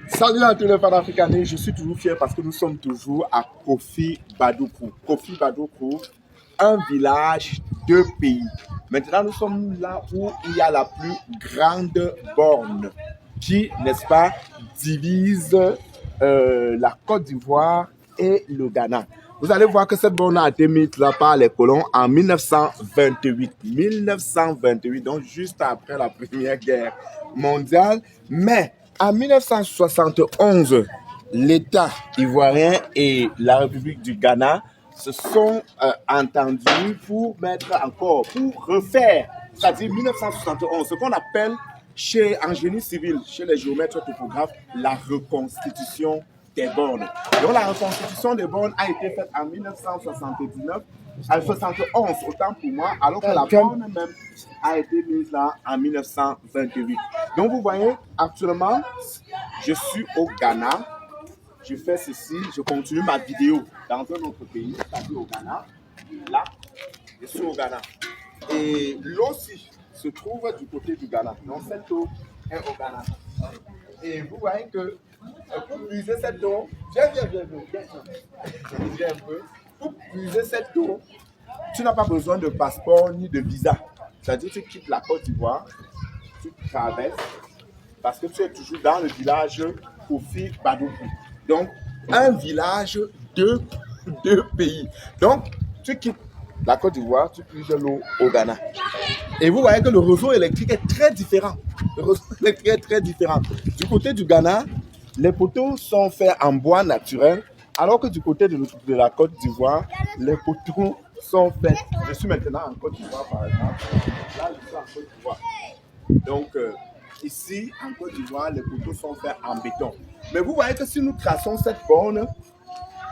Salut à tous les panafricains, je suis toujours fier parce que nous sommes toujours à Kofi Badoukou. Kofi Badoukou, un village, deux pays. Maintenant, nous sommes là où il y a la plus grande borne qui, n'est-ce pas, divise la Côte d'Ivoire et le Ghana. Vous allez voir que cette borne a été mise là par les colons en 1928. 1928, donc juste après la Première Guerre mondiale. Mais en 1971, l'État ivoirien et la République du Ghana se sont entendus pour refaire, c'est-à-dire 1971, ce qu'on appelle en génie civil, chez les géomètres topographes, la reconstitution des bornes. Donc la reconstitution des bornes a été faite en 1979, en 71, autant pour moi, alors que la borne même a été mise là en 1928. Donc vous voyez, actuellement, je suis au Ghana. Je fais ceci, je continue ma vidéo dans un autre pays, c'est-à-dire au Ghana. Là, je suis au Ghana. Et l'eau aussi se trouve du côté du Ghana. Donc cette eau est au Ghana. Et vous voyez que pour puiser cette eau, viens un peu. Pour puiser cette eau, tu n'as pas besoin de passeport ni de visa. C'est-à-dire que tu quittes la Côte d'Ivoire, tu traverses, parce que tu es toujours dans le village Kofi Badoukou. Donc, un village, deux pays. Donc, tu quittes la Côte d'Ivoire, tu puises l'eau au Ghana. Et vous voyez que le réseau électrique est très différent. Le réseau électrique est très différent. Du côté du Ghana, les poteaux sont faits en bois naturel, alors que du côté de la Côte d'Ivoire, les poteaux sont faits. Je suis maintenant en Côte d'Ivoire, par exemple. Là, je suis en Côte d'Ivoire. Donc, ici, en Côte d'Ivoire, les poteaux sont faits en béton. Mais vous voyez que si nous traçons cette borne,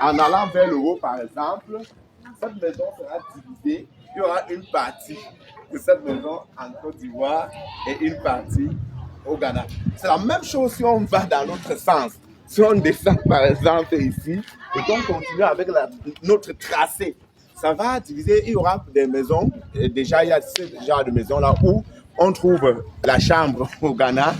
en allant vers le haut, par exemple, cette maison sera divisée. Il y aura une partie de cette maison en Côte d'Ivoire et une partie au Ghana. C'est la même chose si on va dans l'autre sens. Si on descend, par exemple, ici, et qu'on continue avec notre tracé, ça va diviser. Il y aura des maisons. Déjà, il y a ce genre de maisons là où on trouve la chambre au Ghana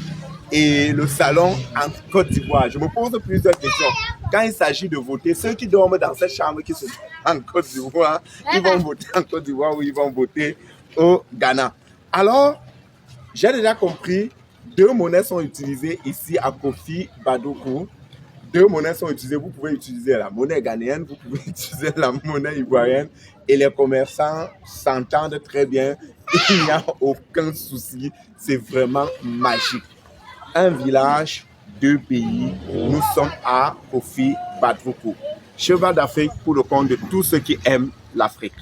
et le salon en Côte d'Ivoire. Je me pose plusieurs questions. Quand il s'agit de voter, ceux qui dorment dans cette chambre qui se trouve en Côte d'Ivoire, ils vont voter en Côte d'Ivoire ou ils vont voter au Ghana. Alors, j'ai déjà compris, deux monnaies sont utilisées ici à Kofi Badoukou. Deux monnaies sont utilisées. Vous pouvez utiliser la monnaie ghanéenne, vous pouvez utiliser la monnaie ivoirienne et les commerçants s'entendent très bien. Il n'y a aucun souci. C'est vraiment magique. Un village, deux pays. Nous sommes à Kofi Badoukou. Cheval d'Afrique pour le compte de tous ceux qui aiment l'Afrique.